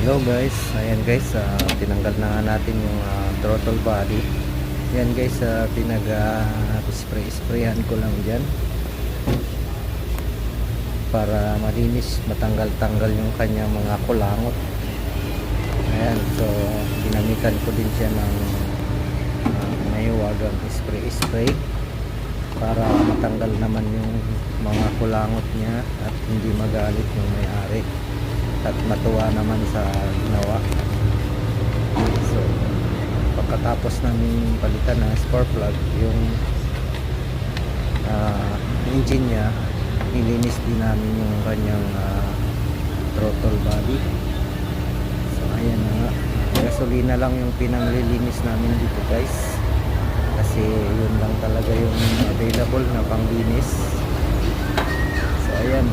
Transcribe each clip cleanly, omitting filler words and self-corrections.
Hello guys, ayan guys, tinanggal na nga natin yung throttle body. Ayan guys, spray-sprayan ko lang dyan para malinis, matanggal-tanggal yung kanyang mga kulangot. Ayan, so ginamitan ko din siya ng mahiwagang spray-spray para matanggal naman yung mga kulangot niya at hindi magalit yung may-ari at matuwa naman sa ginawa. So pagkatapos namin palitan ng spark plug yung engine nya, nilinis din namin yung kanyang throttle body. So ayan na nga, gasolina lang yung pinanglilinis namin dito guys, kasi yun lang talaga yung available na panglinis. So ayan,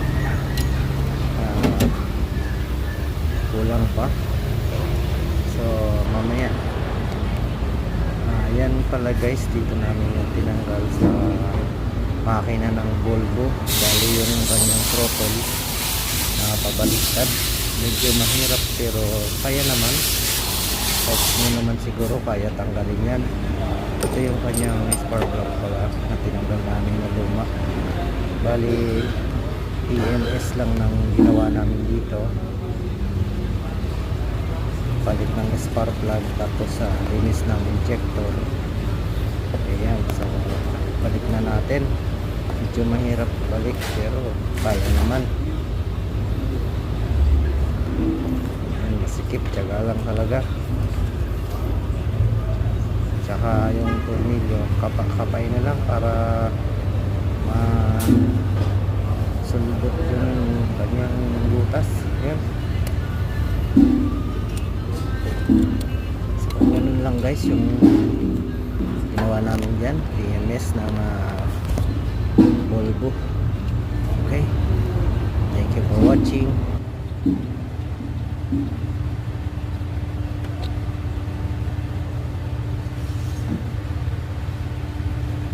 kulang pa. So mamaya yan pala guys, dito namin yung tinanggal sa makina ng Volvo. Bali yung kanyang throttle pabaliktad, medyo mahirap pero kaya naman. Tapos nyo naman siguro kaya tanggalin yan. Ito yung kanyang spark plug pala na tinanggal namin na luma. Bali EMS lang ng ginawa namin dito, palit ng spark plug, tapos linis ng injector. Ayan, so balik na natin. Medyo mahirap balik pero kaya naman. Ayan, masikip, tiyaga lang talaga. Tsaka yung tornilyo, kapay na lang para masulubot yung kanyang butas. Ayan. So ganun lang guys yung ginawa namin dyan, PMS ng Volvo. Okay, thank you for watching.